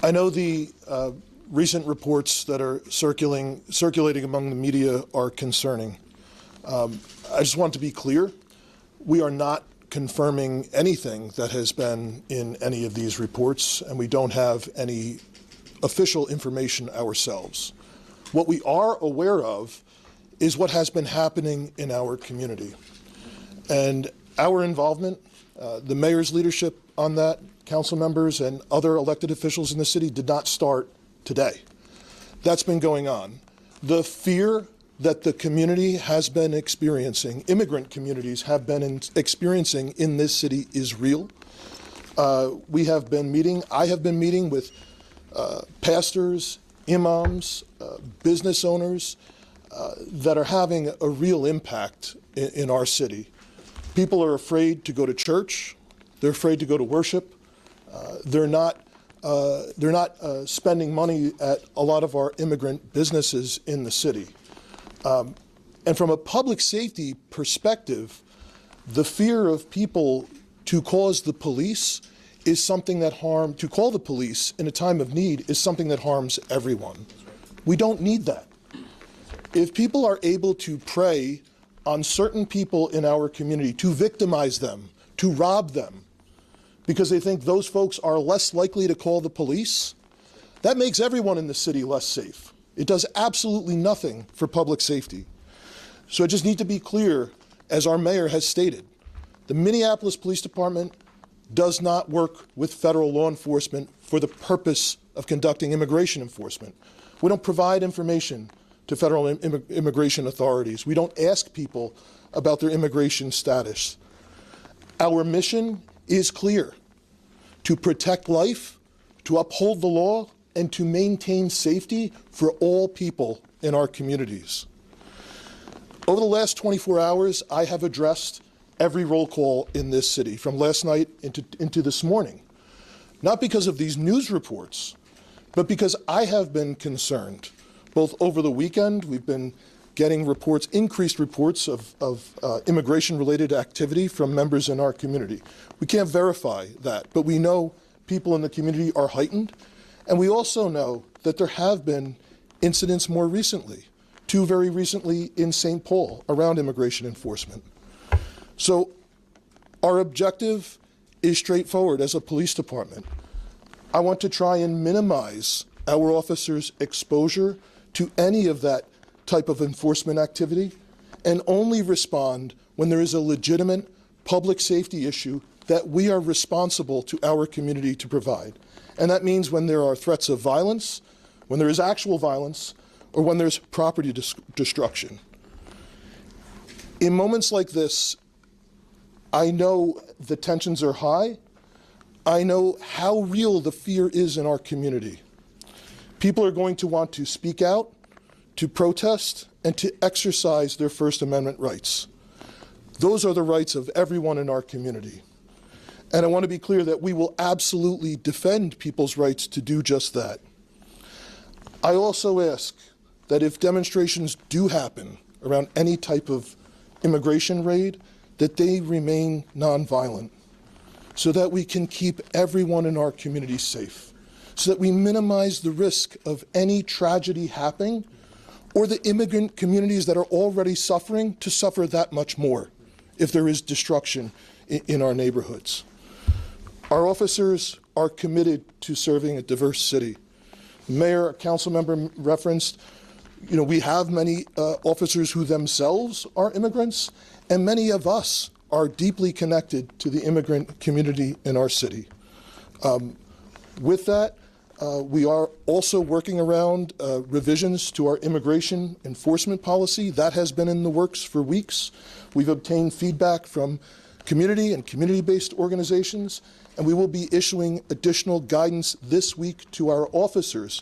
I know the recent reports that are circulating among the media are concerning. I just want to be clear. We are not confirming anything that has been in any of these reports, and we don't have any official information ourselves. What we are aware of is what has been happening in our community. And our involvement, the mayor's leadership on that, council members and other elected officials in the city did not start today. That's been going on. The fear that the community has been experiencing, immigrant communities have been experiencing in this city is real. I have been meeting with pastors, imams, business owners that are having a real impact in our city. People are afraid to go to church. They're afraid to go to worship. They're not spending money at a lot of our immigrant businesses in the city. And from a public safety perspective, the fear of people to cause the police is something that to call the police in a time of need is something that harms everyone. We don't need that. If people are able to prey on certain people in our community, to victimize them, to rob them, because they think those folks are less likely to call the police, that makes everyone in the city less safe. It does absolutely nothing for public safety. So I just need to be clear, as our mayor has stated, the Minneapolis Police Department does not work with federal law enforcement for the purpose of conducting immigration enforcement. We don't provide information to federal immigration authorities. We don't ask people about their immigration status. Our mission is clear: to protect life, to uphold the law, and to maintain safety for all people in our communities. Over the last 24 hours, I have addressed every roll call in this city, from last night into this morning. Not because of these news reports, but because I have been concerned. Both over the weekend, we've been getting reports, increased reports of immigration-related activity from members in our community. We can't verify that, but we know people in the community are heightened, and we also know that there have been incidents more recently, two very recently in St. Paul, around immigration enforcement. So our objective is straightforward as a police department. I want to try and minimize our officers' exposure to any of that type of enforcement activity, and only respond when there is a legitimate public safety issue that we are responsible to our community to provide. And that means when there are threats of violence, when there is actual violence, or when there's property destruction. In moments like this, I know the tensions are high. I know how real the fear is in our community. People are going to want to speak out, to protest, and to exercise their First Amendment rights. Those are the rights of everyone in our community. And I want to be clear that we will absolutely defend people's rights to do just that. I also ask that if demonstrations do happen around any type of immigration raid, that they remain nonviolent, so that we can keep everyone in our community safe, so that we minimize the risk of any tragedy happening, or the immigrant communities that are already suffering to suffer that much more if there is destruction in our neighborhoods. Our officers are committed to serving a diverse city. Mayor, a council member referenced, we have many officers who themselves are immigrants, and many of us are deeply connected to the immigrant community in our city. With that, we are also working around revisions to our immigration enforcement policy. That has been in the works for weeks. We've obtained feedback from community and community-based organizations, and we will be issuing additional guidance this week to our officers